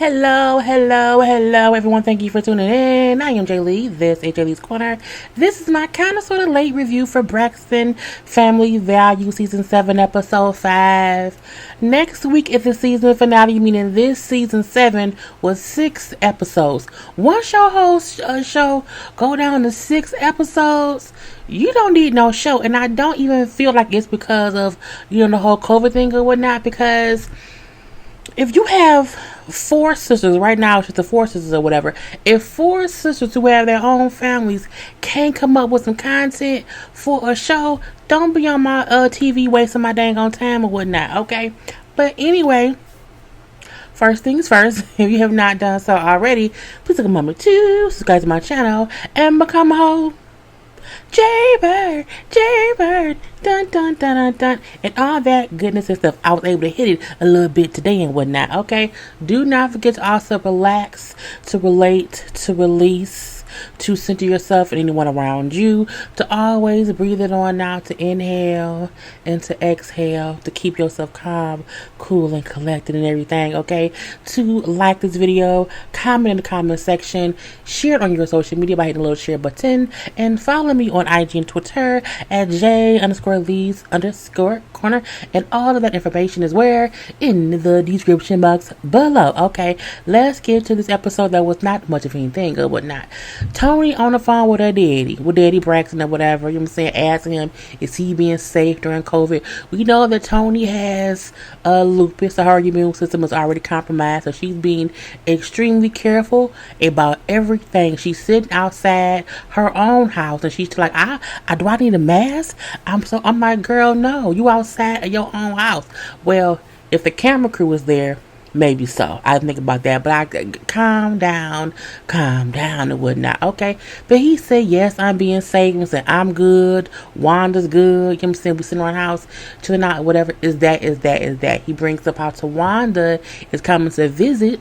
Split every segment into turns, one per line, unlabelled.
Hello, everyone. Thank you for tuning in. I am Lee. This is JLeesCorner. This is my kind of sort of late review for Braxton Family Value Season 7, Episode 5. Next week is the season finale, meaning this Season 7 was 6 episodes. Once your whole show go down to 6 episodes, you don't need no show. And I don't even feel like it's because of, the whole COVID thing or whatnot, because if you have 4 sisters, right now it's just the 4 sisters or whatever, if 4 sisters who have their own families can't come up with some content for a show, don't be on my TV wasting my dang on time or whatnot, okay? But anyway, first things first, if you have not done so already, please take a moment to subscribe to my channel and become a whole JayBird, dun dun dun dun dun, and all that goodness and stuff. I was able to hit it a little bit today and whatnot, okay? Do not forget to also relax, to relate, to release, to center yourself and anyone around you, to always breathe it on out, to inhale and to exhale, to keep yourself calm, cool, and collected and everything, okay? To like this video, comment in the comment section, share it on your social media by hitting the little share button, and follow me on IG and Twitter at J_Lees_Corner, and all of that information is where? In the description box below, okay? Let's get to this episode that was not much of anything or whatnot. Toni on the phone with her daddy, with Daddy Braxton or whatever, you know what I'm saying, asking him, is he being safe during COVID? We know that Toni has lupus, so her immune system is already compromised, so she's being extremely careful about everything. She's sitting outside her own house, and she's like, do I need a mask? I'm like, girl, no, you outside of your own house. Well, if the camera crew was there, maybe so. I think about that, but I calm down and whatnot, okay? But he said, yes, I'm being safe. He said, I'm good. Wanda's good. You know what I'm saying? We sitting around the house, chilling out, whatever. Is that. He brings up how Tawanda is coming to visit,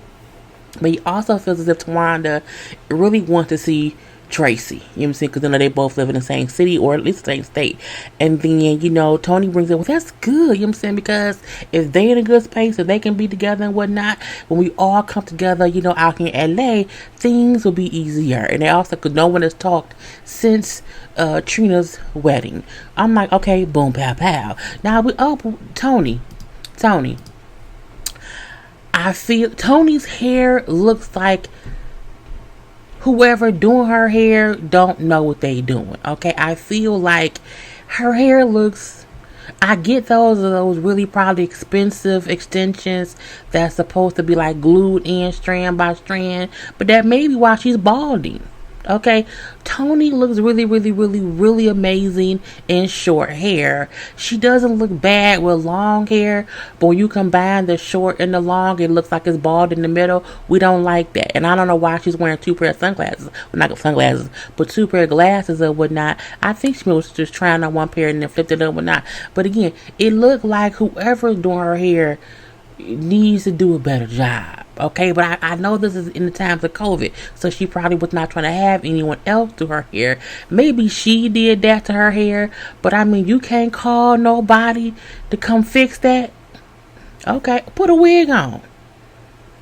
but he also feels as if Tawanda really wants to see Tracy, you know what I'm saying, because they both live in the same city or at least the same state. And then, Toni brings it, well, that's good, you know what I'm saying, because if they in a good space, if they can be together and whatnot, when we all come together, out here in LA, things will be easier. And they also, because no one has talked since Trina's wedding. I'm like, okay, boom, pow, pow. Now, Toni, I feel Toni's hair looks like whoever doing her hair don't know what they doing, okay? I feel like her hair looks, I get those really probably expensive extensions that's supposed to be like glued in strand by strand, but that may be why she's balding. Okay, Toni looks really amazing in short hair. She doesn't look bad with long hair, but when you combine the short and the long, it looks like it's bald in the middle. We don't like that. And I don't know why she's wearing 2 pair of sunglasses. Well, not sunglasses, but 2 pair of glasses or whatnot. I think she was just trying on 1 pair and then flipped it up or whatnot. But again, it looked like whoever's doing her hair needs to do a better job. Okay, but I know this is in the times of COVID, so she probably was not trying to have anyone else do her hair. Maybe she did that to her hair, but I mean, you can't call nobody to come fix that. Okay, put a wig on.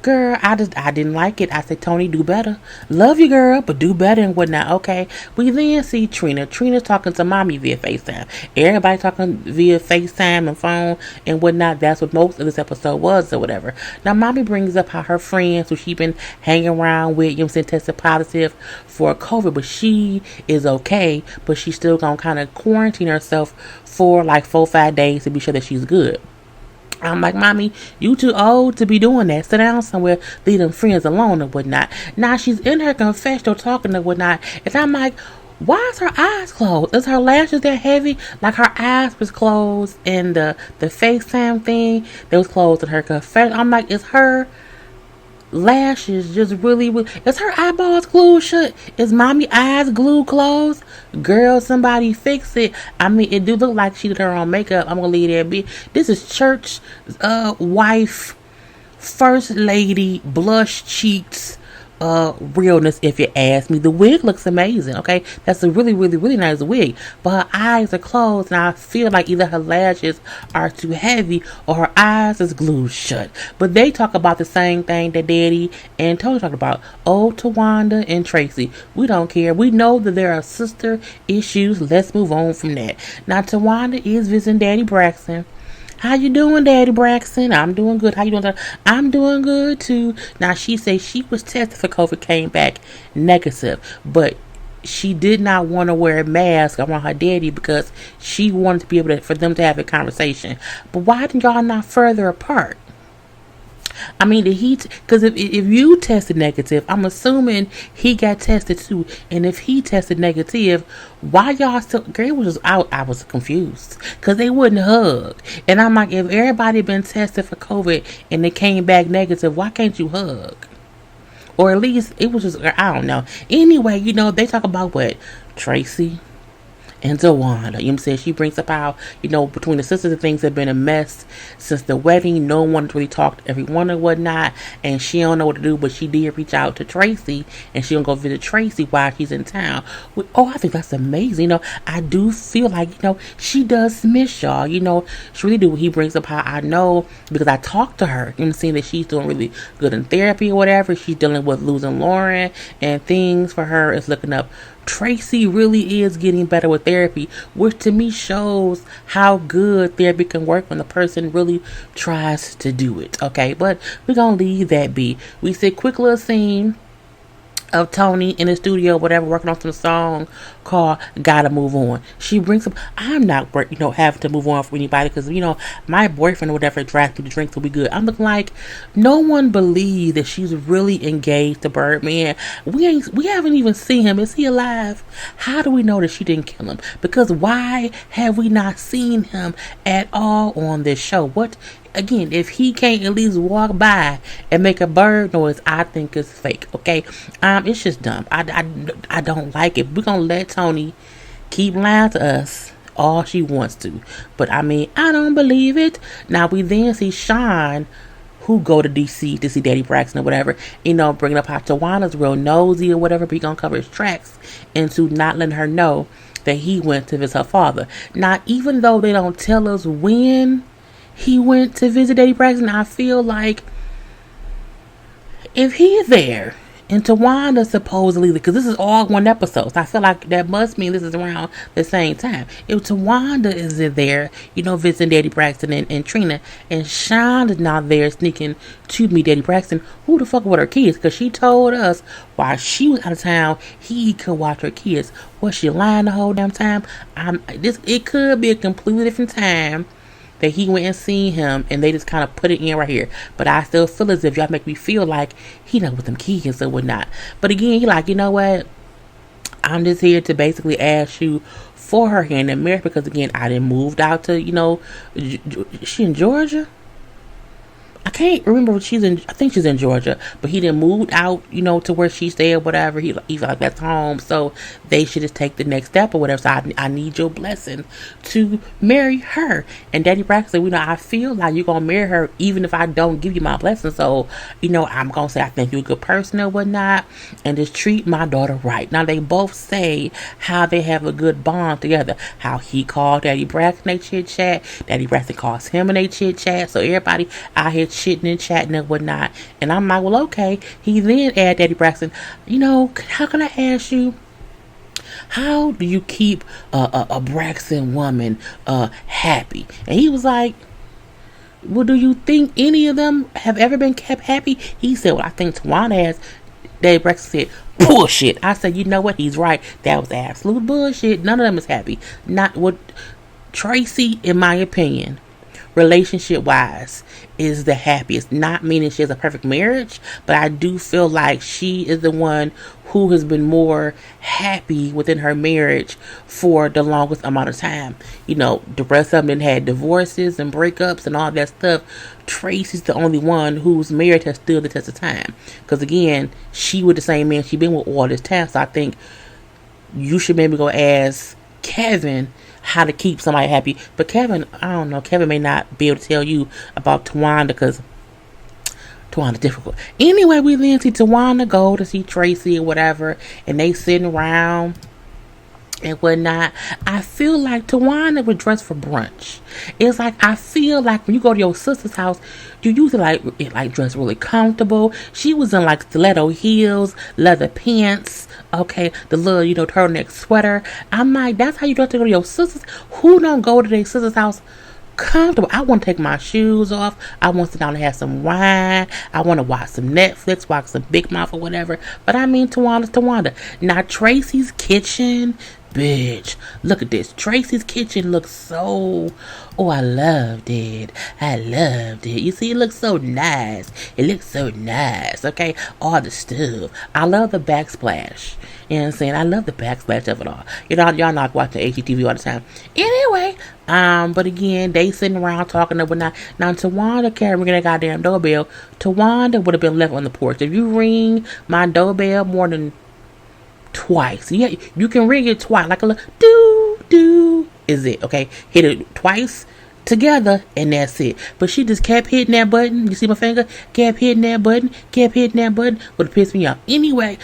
Girl, I didn't like it. I said, Toni, do better. Love you, girl, but do better and whatnot, okay? We then see Trina. Trina's talking to mommy via FaceTime. Everybody talking via FaceTime and phone and whatnot. That's what most of this episode was or whatever. Now, mommy brings up how her friends who she been hanging around with, tested positive for COVID, but she is okay, but she's still gonna kind of quarantine herself for like 4 or 5 days to be sure that she's good. I'm like, mommy, you too old to be doing that. Sit down somewhere, leave them friends alone and whatnot. Now she's in her confessional talking and whatnot, and I'm like, why is her eyes closed? Is her lashes that heavy? Like her eyes was closed in the FaceTime thing that was closed in her confession. I'm like, is her lashes just really, is her eyeballs glued shut? Is mommy eyes glued closed? Girl, somebody fix it. I mean, it do look like she did her own makeup. I'm gonna leave that be. This is church wife, first lady, blush cheeks, realness, if you ask me. The wig looks amazing, okay? That's a really, really, really nice wig. But her eyes are closed, and I feel like either her lashes are too heavy or her eyes is glued shut. But they talk about the same thing that Daddy and Toni talked about. Oh, Tawanda and Tracy. We don't care. We know that there are sister issues. Let's move on from that. Now, Tawanda is visiting Daddy Braxton. How you doing, Daddy Braxton? I'm doing good. How you doing? I'm doing good too. Now she says she was tested for COVID, came back negative, but she did not want to wear a mask around her daddy because she wanted to be able to, for them to have a conversation. But why didn't y'all not further apart? I mean, did he? Because if you tested negative, I'm assuming he got tested too. And if he tested negative, why y'all still? Girl was just out. I was confused because they wouldn't hug. And I'm like, if everybody been tested for COVID and they came back negative, why can't you hug? Or at least it was just, I don't know. Anyway, they talk about what Tracy and Tawanda. You know what I'm saying? She brings up how, between the sisters and things have been a mess since the wedding. No one really talked to everyone and whatnot. And she don't know what to do, but she did reach out to Tracy. And she gonna go visit Tracy while she's in town. I think that's amazing. I do feel like, she does miss y'all. She really do. He brings up how I know because I talked to her. I'm saying that she's doing really good in therapy or whatever. She's dealing with losing Lauren and things for her is looking up. Tracy really is getting better with therapy, which to me shows how good therapy can work when the person really tries to do it. Okay, but we're going to leave that be. We said quick little scene of Toni in the studio, whatever, working on some song called Gotta Move On. She brings up, I'm not, having to move on for anybody because, my boyfriend or whatever drives me to drink, so we good. I'm looking like, no one believes that she's really engaged to Birdman. We haven't even seen him. Is he alive? How do we know that she didn't kill him? Because why have we not seen him at all on this show? Again, if he can't at least walk by and make a bird noise, I think it's fake, okay? It's just dumb. I don't like it. We're going to let Toni keep lying to us all she wants to. But, I don't believe it. Now, we then see Sean, who go to D.C. to see Daddy Braxton or whatever, bringing up how Tawanda's real nosy or whatever, but he going to cover his tracks into not letting her know that he went to visit her father. Now, even though they don't tell us when he went to visit Daddy Braxton, I feel like if he's there and Tawanda supposedly, because this is all one episode, so I feel like that must mean this is around the same time. If Tawanda is there, visiting Daddy Braxton and Trina, and Sean is not there sneaking to meet Daddy Braxton, who the fuck with her kids? Because she told us while she was out of town, he could watch her kids. Was she lying the whole damn time? It could be a completely different time that he went and seen him and they just kind of put it in right here. But I still feel as if y'all make me feel like he not with them kids or whatnot. But again, he like, you know what? I'm just here to basically ask you for her hand in marriage because again, I didn't moved out to, she in Georgia? I can't remember what I think she's in Georgia, but he didn't move out, to where she stayed or whatever. He felt like that's home, so they should just take the next step or whatever. So I need your blessing to marry her. And Daddy Braxton, I feel like you're going to marry her even if I don't give you my blessing. So, I'm going to say I think you're a good person or whatnot and just treat my daughter right. Now, they both say how they have a good bond together. How he called Daddy Braxton a chit chat. Daddy Braxton calls him and they chit chat. So everybody out here chitting and chatting and whatnot. And I'm like, well, okay. He then asked Daddy Braxton, how can I ask you, how do you keep a Braxton woman happy? And he was like, well, do you think any of them have ever been kept happy? He said, well, I think Tawanda has. Daddy Braxton said, bullshit. I said, you know what? He's right. That was absolute bullshit. None of them is happy. Not what Tracy, in my opinion, relationship wise, is the happiest. Not meaning she has a perfect marriage, but I do feel like she is the one who has been more happy within her marriage for the longest amount of time. The rest of them had divorces and breakups and all that stuff. Tracy's the only one whose marriage has stood the test of time. Because again, she with the same man she been with all this time. So I think you should maybe go ask Kevin how to keep somebody happy. But Kevin, I don't know, Kevin may not be able to tell you about Tawanda because Tawana difficult. Anyway, we then see Tawana go to see Tracy or whatever, and they sitting around and whatnot. I feel like Tawana would dress for brunch. It's like I feel like when you go to your sister's house, you usually like dress really comfortable. She was in like stiletto heels, leather pants, okay, the little turtleneck sweater. I'm like, that's how you dress to go to your sister's. Who don't go to their sister's house comfortable? I want to take my shoes off. I want to sit down and have some wine. I want to watch some Netflix, watch some Big Mouth or whatever. But I mean, Tawana's Tawanda. Now Tracy's kitchen, bitch, look at this. Tracy's kitchen looks so, oh, I loved it. I loved it. You see, it looks so nice. It looks so nice, okay? All the stuff. I love the backsplash. You know what I'm saying? I love the backsplash of it all. Y'all not watching HGTV all the time. Anyway, but again, they sitting around talking and whatnot. Now, Tawanda can't ring that goddamn doorbell. Tawanda would have been left on the porch. If you ring my doorbell more than twice, yeah, you can ring it twice, like a little do is it, okay? Hit it twice together and that's it. But she just kept hitting that button. You see my finger? Kept hitting that button. Would have pissed me off. Anyway,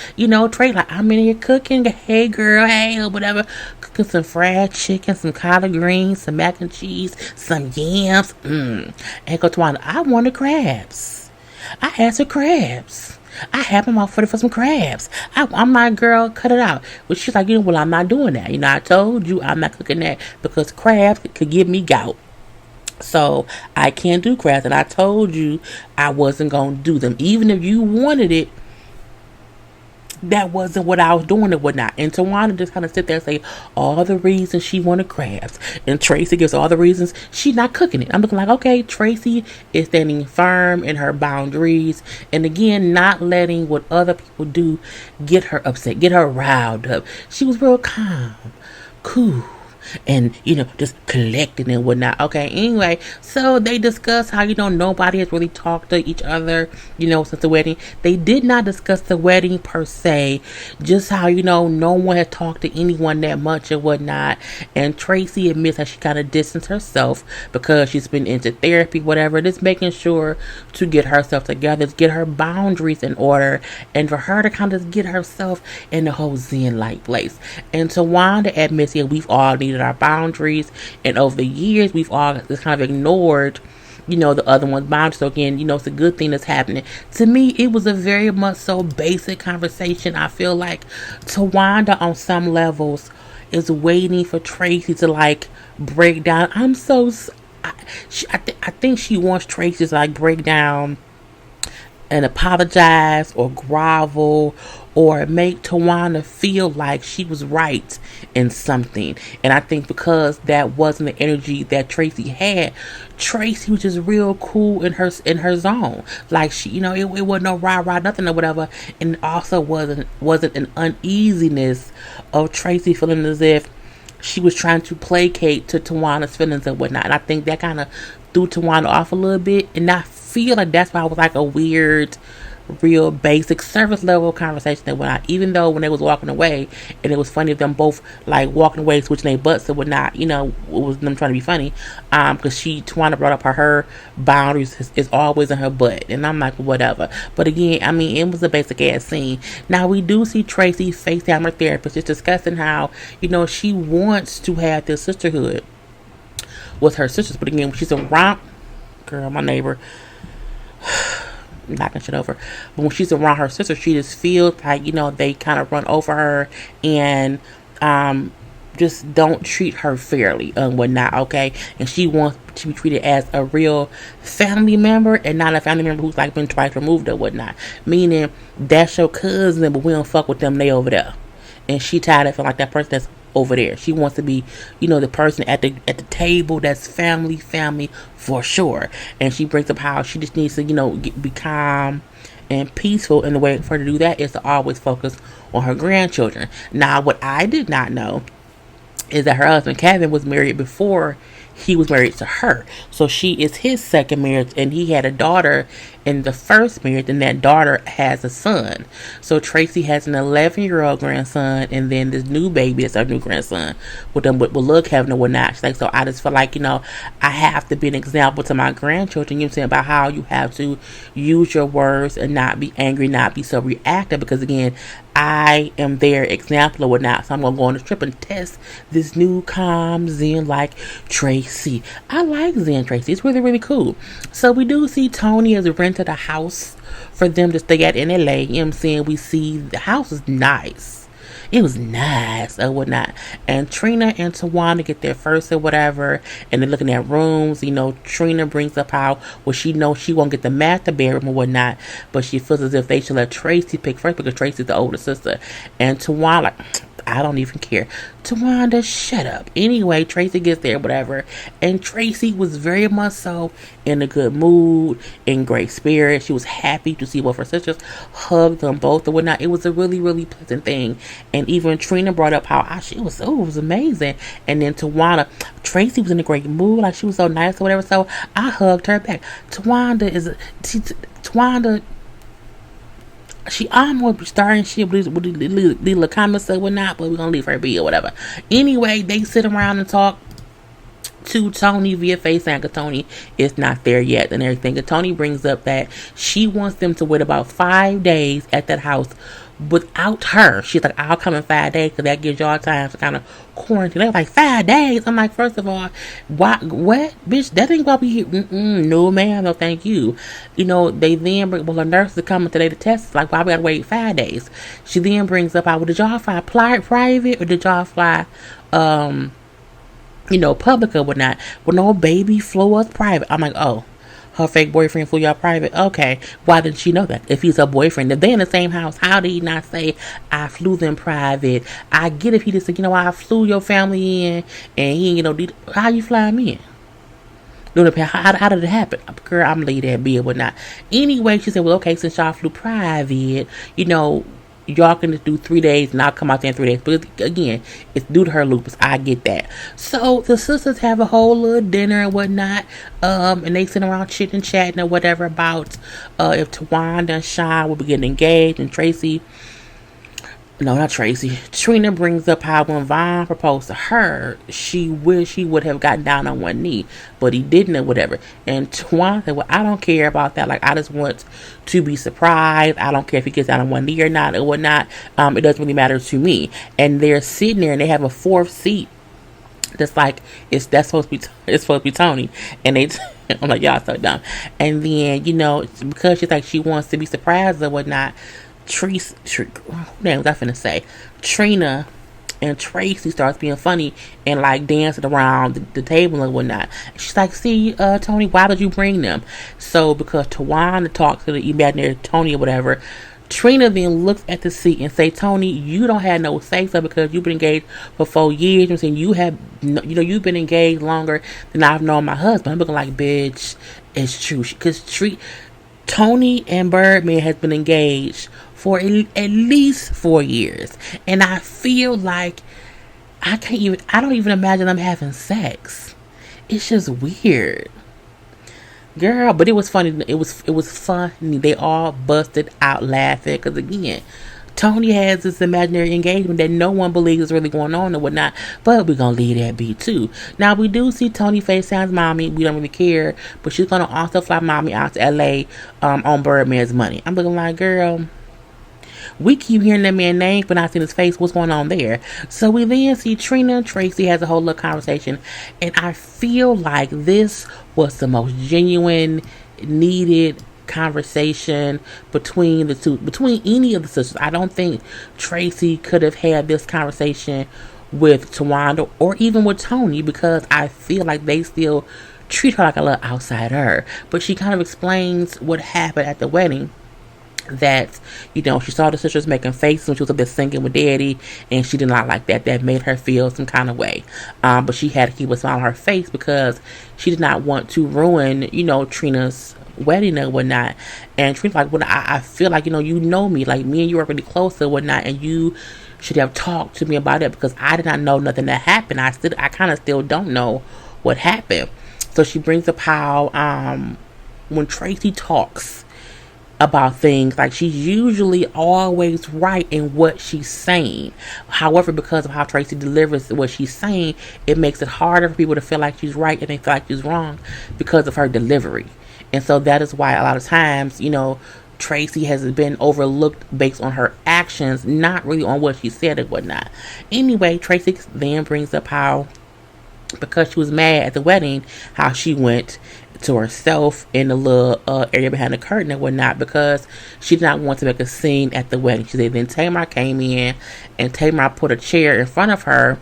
Trey, like, I'm in here cooking. Hey girl, hey, or whatever. Cooking some fried chicken, some collard greens, some mac and cheese, some yams. And go to one. I wanted crabs. I asked for crabs. I had my mouth for some crabs. I'm like, girl, cut it out. But she's like, well, I'm not doing that. I told you I'm not cooking that because crabs could give me gout. So I can't do crabs. And I told you I wasn't going to do them. Even if you wanted it, that wasn't what I was doing and whatnot. And Tawana just kind of sit there and say all the reasons she wanted crabs. And Tracy gives all the reasons she's not cooking it. I'm looking like, okay, Tracy is standing firm in her boundaries. And again, not letting what other people do get her upset, get her riled up. She was real calm, cool, and just collecting and whatnot. Okay, anyway, so they discuss how nobody has really talked to each other since the wedding. They did not discuss the wedding per se, just how no one had talked to anyone that much and whatnot. And Tracy admits that she kind of distanced herself because she's been into therapy, whatever, just making sure to get herself together, to get her boundaries in order, and for her to kind of get herself in the whole zen-like place. And Tawanda admits, yeah, we've all needed our boundaries, and over the years we've all just kind of ignored the other one's boundaries. So again, it's a good thing that's happening. To me, it was a very much so basic conversation. I feel like Tawanda on some levels is waiting for Tracy to like break down. I think she wants Tracy to like break down and apologize or grovel or make Tawana feel like she was right in something. And I think because that wasn't the energy that Tracy had, Tracy was just real cool in her zone. Like she, it wasn't no rah nothing or whatever. And it also wasn't an uneasiness of Tracy feeling as if she was trying to placate to Tawana's feelings and whatnot. And I think that kind of threw Tawana off a little bit. And I feel like that's why it was like a weird, real basic service level conversation that went on, even though when they was walking away, and it was funny of them both like walking away, switching their butts and whatnot, it was them trying to be funny, because Tawana brought up her boundaries is always in her butt, and I'm like, whatever. But again, I mean, it was a basic ass scene. Now we do see Tracy FaceTime her therapist, just discussing how, she wants to have this sisterhood with her sisters, but again, when she's around, girl, my neighbor, knocking shit over. But when she's around her sister, she just feels like, they kind of run over her and just don't treat her fairly and whatnot, okay? And she wants to be treated as a real family member and not a family member who's like been twice removed or whatnot. Meaning, that's your cousin, but we don't fuck with them, they over there. And she tired of feeling like that person that's over there. She wants to be, the person at the table that's family for sure. And she brings up how she just needs to, be calm and peaceful. And the way for her to do that is to always focus on her grandchildren. Now, what I did not know is that her husband Kevin was married before he was married to her. So she is his second marriage, and he had a daughter in the first marriage, and that daughter has a son. So Tracy has an 11-year-old grandson, and then this new baby that's our new grandson with them with little Kevin and whatnot. She's like, so I just feel like, I have to be an example to my grandchildren, you know what I'm saying, about how you have to use your words and not be angry, not be so reactive, because again, I am their example or whatnot. So I'm gonna go on the trip and test this new calm Zen like Tracy. I like Zen Tracy. It's really, really cool. So we do see Toni has rented a house for them to stay at in LA. You know what I'm saying? We see the house is nice. It was nice or whatnot. And Trina and Tawana get there first or whatever. And they're looking at rooms. Trina brings up how, well, she knows she won't get the master bedroom or whatnot. But she feels as if they should let Tracy pick first because Tracy's the older sister. And Tawana, like, I don't even care. Tawanda, shut up. Anyway, Tracy gets there, whatever. And Tracy was very much so in a good mood, in great spirit. She was happy to see both her sisters, hugged them both and whatnot. It was a really, really pleasant thing. And even Trina brought up how it was amazing. And then Tracy was in a great mood, like she was so nice or whatever. So I hugged her back. Tawanda, she almost be starting shit with the little comments or whatnot, but we're gonna leave her be or whatever. Anyway, they sit around and talk to Toni via FaceTime because Toni is not there yet and everything. And Toni brings up that she wants them to wait about 5 days at that house without her. She's like, I'll come in 5 days because that gives y'all time to kind of quarantine. They're like, 5 days? I'm like, first of all, what? Bitch, that ain't gonna be here. No, ma'am, no thank you. They then bring, well, the nurse is coming today to test. Like, why we gotta wait 5 days? She then brings up, well, did y'all fly private or did y'all fly, public or whatnot? Well, no, baby flew us private. I'm like, oh, her fake boyfriend flew y'all private? Okay. Why didn't she know that? If he's her boyfriend, if they're in the same house, how did he not say, I flew them private? I get if he just said, I flew your family in, and he, how you fly me in? How did it happen? Girl, I'm leave that be or whatnot. Anyway, she said, well, okay, since y'all flew private, y'all can just do 3 days and I'll come out there in 3 days. But again, it's due to her lupus. I get that. So the sisters have a whole little dinner and whatnot. And they sit around chit and chatting or whatever about if Tawanda and Sean will be getting engaged. And Trina brings up how when Vaughn proposed to her, she wished he would have gotten down on one knee, but he didn't or whatever. And Twan said, well, I don't care about that. Like, I just want to be surprised. I don't care if he gets down on one knee or not or whatnot. It doesn't really matter to me. And they're sitting there and they have a fourth seat. That's like, it's supposed to be Toni. And I'm like, y'all so dumb. And then, because she's like, she wants to be surprised or whatnot, Trina and Tracy starts being funny and like dancing around the table and whatnot. She's like, see, Toni, why did you bring them? So because Tawana talks to the imaginary Toni or whatever, Trina then looks at the seat and say, Toni, you don't have no say so because you've been engaged for 4 years. I'm saying you've been engaged longer than I've known my husband. I'm looking like, bitch, it's true. Because Toni and Birdman has been engaged for at least 4 years. And I feel like I don't even imagine them having sex. It's just weird. Girl, but it was funny. It was funny. They all busted out laughing. Because again, Toni has this imaginary engagement that no one believes is really going on and whatnot. But we're going to leave that be too. Now, we do see Toni FaceTime's mommy. We don't really care. But she's going to also fly mommy out to LA on Birdman's money. I'm looking like, girl, we keep hearing that man's name but not seeing his face. What's going on there? So we then see Trina and Tracy has a whole little conversation. And I feel like this was the most genuine, needed conversation between the two, between any of the sisters. I don't think Tracy could have had this conversation with Tawanda or even with Toni because I feel like they still treat her like a little outsider. But she kind of explains what happened at the wedding. That, she saw the sisters making faces when she was up there singing with Daddy, and she did not like that. That made her feel some kind of way. But she had to keep a smile on her face because she did not want to ruin, Trina's wedding and whatnot. And Trina's like, well, I feel like, you know me. Like, me and you are really close and whatnot, and you should have talked to me about it because I did not know nothing that happened. I kind of still don't know what happened. So she brings up how when Tracy talks, about things. Like, she's usually always right in what she's saying. However, because of how Tracy delivers what she's saying, it makes it harder for people to feel like she's right and they feel like she's wrong because of her delivery. And so that is why a lot of times, Tracy has been overlooked based on her actions, not really on what she said and whatnot. Anyway, Tracy then brings up how, because she was mad at the wedding, how she went to herself in the little area behind the curtain and whatnot, because she did not want to make a scene at the wedding. She said then Tamar came in, and Tamar put a chair in front of her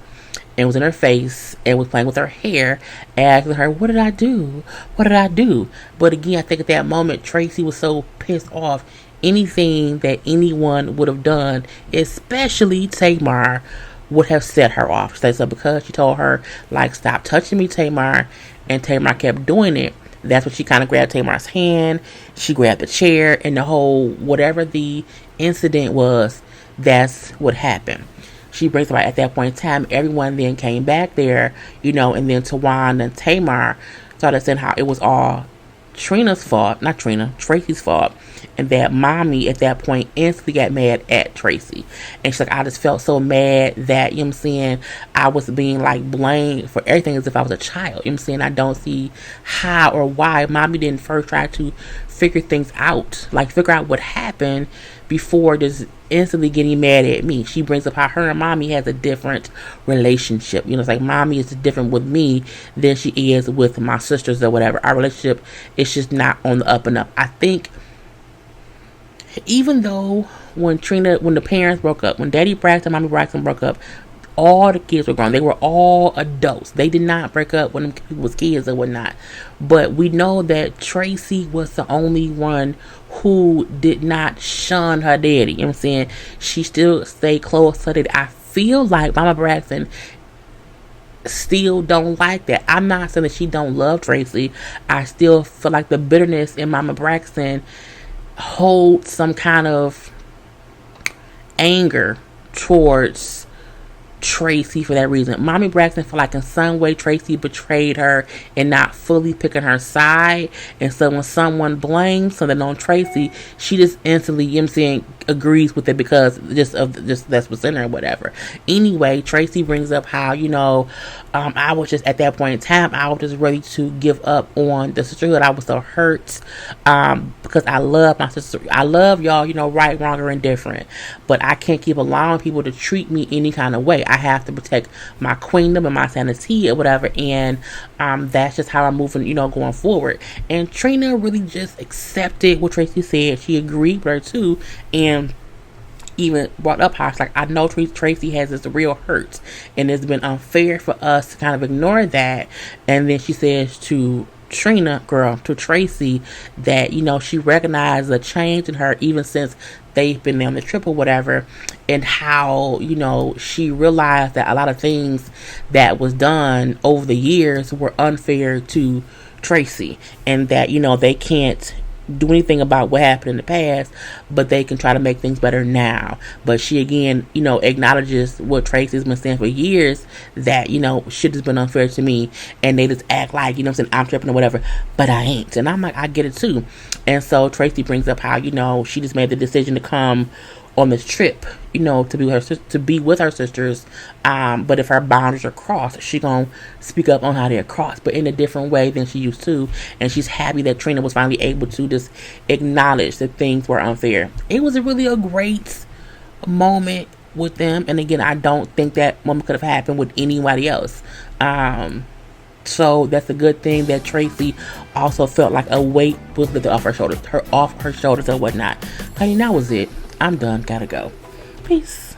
and was in her face and was playing with her hair, asking her, what did I do? What did I do? But again, I think at that moment, Tracy was so pissed off. Anything that anyone would have done, especially Tamar, would have set her off. So because she told her, like, stop touching me, Tamar, and Tamar kept doing it, that's when she kind of grabbed Tamar's hand. She grabbed the chair, and the whole, whatever the incident was, that's what happened. She brings up at that point in time, everyone then came back there, and then Tawan and Tamar started saying how it was all Tracy's fault, and that mommy at that point instantly got mad at Tracy. And she's like, I just felt so mad that, I was being like blamed for everything as if I was a child. I don't see how or why mommy didn't first try to figure things out, like figure out what happened before just instantly getting mad at me. She brings up how her and mommy has a different relationship. It's like mommy is different with me than she is with my sisters or whatever. Our relationship is just not on the up and up. I think even though when the parents broke up, when Daddy Braxton and Mommy Braxton broke up, all the kids were grown. They were all adults. They did not break up when it was kids or whatnot. But we know that Tracy was the only one who did not shun her daddy. She still stayed close to it. I feel like Mama Braxton still don't like that. I'm not saying that she don't love Tracy. I still feel like the bitterness in Mama Braxton holds some kind of anger towards Tracy for that reason. Mommy Braxton felt like in some way Tracy betrayed her and not fully picking her side. And so when someone blames something on Tracy, she just instantly, agrees with it because just that's what's in her or whatever. Anyway, Tracy brings up how, I was just at that point in time, I was just ready to give up on the sisterhood. I was so hurt because I love my sister. I love y'all, right, wrong, or indifferent. But I can't keep allowing people to treat me any kind of way. I have to protect my queendom and my sanity or whatever. And that's just how I'm moving, going forward. And Trina really just accepted what Tracy said. She agreed with her too. And even brought up how it's like, I know Tracy has this real hurt, and it's been unfair for us to kind of ignore that. And then she says to Tracy that, she recognized the change in her even since they've been on the trip or whatever, and how, she realized that a lot of things that was done over the years were unfair to Tracy, and that, they can't do anything about what happened in the past, but they can try to make things better now. But she again, acknowledges what Tracy's been saying for years, that, shit has been unfair to me, and they just act like, I'm tripping or whatever, but I ain't. And I'm like, I get it too. And so Tracy brings up how, she just made the decision to come on this trip, to be with her sisters. But if her boundaries are crossed, she gonna speak up on how they're crossed, but in a different way than she used to. And she's happy that Trina was finally able to just acknowledge that things were unfair. It was really a great moment with them. And again, I don't think that moment could have happened with anybody else. So that's a good thing that Tracy also felt like a weight was lifted off her shoulders, or whatnot. Honey, that was it. I'm done. Gotta go. Peace.